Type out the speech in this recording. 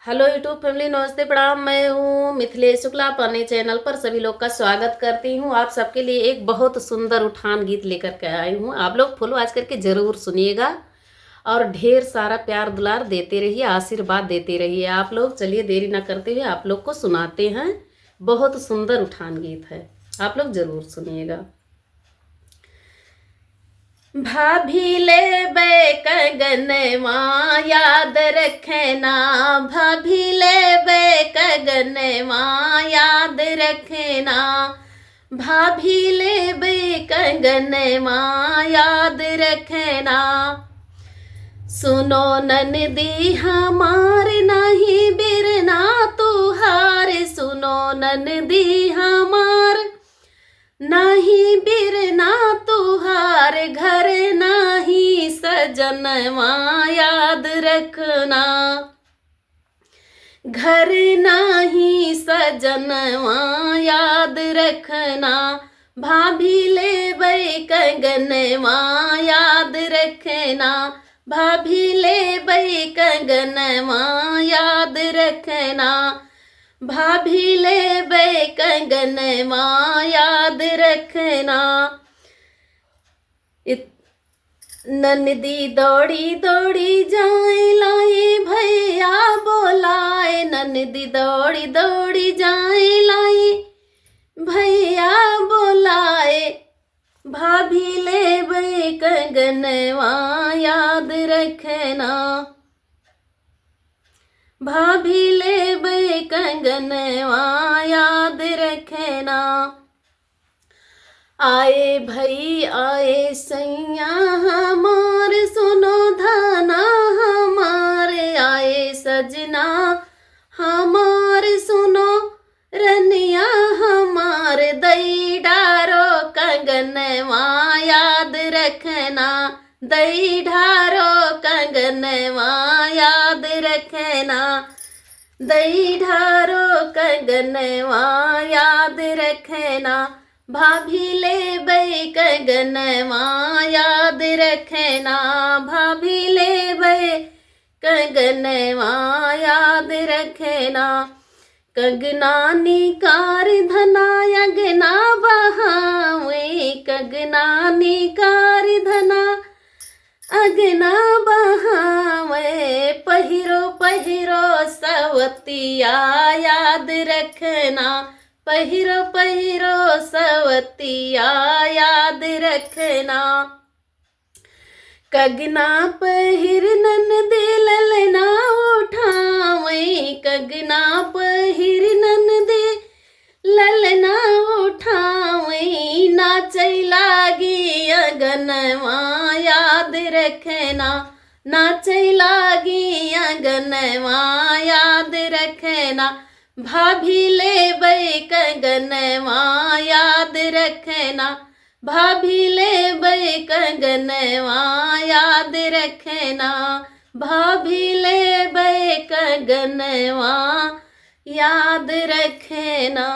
Hello YouTube family, नमस्ते प्रणाम। मैं हूँ मिथिलेश शुक्ला। अपने चैनल पर सभी लोग का स्वागत करती हूँ। आप सबके लिए एक बहुत सुंदर उठान गीत लेकर के आई हूँ। आप लोग फॉलो आज करके ज़रूर सुनिएगा और ढेर सारा प्यार दुलार देते रहिए, आशीर्वाद देते रहिए। आप लोग चलिए देरी ना करते हुए आप लोग को सुनाते हैं। बहुत सुंदर उठान गीत है, आप लोग ज़रूर सुनिएगा। भाभी ले बे कगनवा याद रखना, भाभी ले बे कगनवा याद रखना, भाभी ले बे कगनवा याद रखना। सुनो ननदी हमार नहीं बिरना तुहार, सुनो ननदी हमार नहीं बिरना तुहार, घर नाही सजनवा याद रखना, घर नाही सजनवा याद रखना। भाभी ले बे कगनवा याद रखना, भाभी ले बे कगनवा याद रखना, भाभी ले बे कगनवा याद रखना। ननदी दौड़ी दौड़ी जाए लाए भैया बोलाए, ननदी दौड़ी दौड़ी जाए लाए भैया बोलाए, भाभी ले बे कगनवा याद रखना, भाभी ले बे कगनवा याद रखना। आए भई आए सैया हमार, सुनो धाना हमारे, आए सजना हमार सुनो रनिया हमार, दई डारो कगनवा याद रखना, दई ढारो कगनवा याद रखना, दई ढारो कगनवा याद रखना। भाभी ले बे कगनवा याद रखना, भाभी ले बे कगनवा याद रखना। कगना निकार धना अगना बहावे, कगना निकार धना अगना बहावे, पहिरो पहिरो सवतिया याद रखना, पहिरो पहिरो सवतिया याद रखना। कगना पहिर ननदी ललना उठावे, कगना पहिर ननदी ललना उठावे, नाचै लागी अगनवा याद रखना, नाचै लागी अगनवा याद रखना। भाभी ले बे कगनवा याद रखना, भाभी ले बे कगनवा याद रखना, भाभी ले बे कगनवा याद रखना।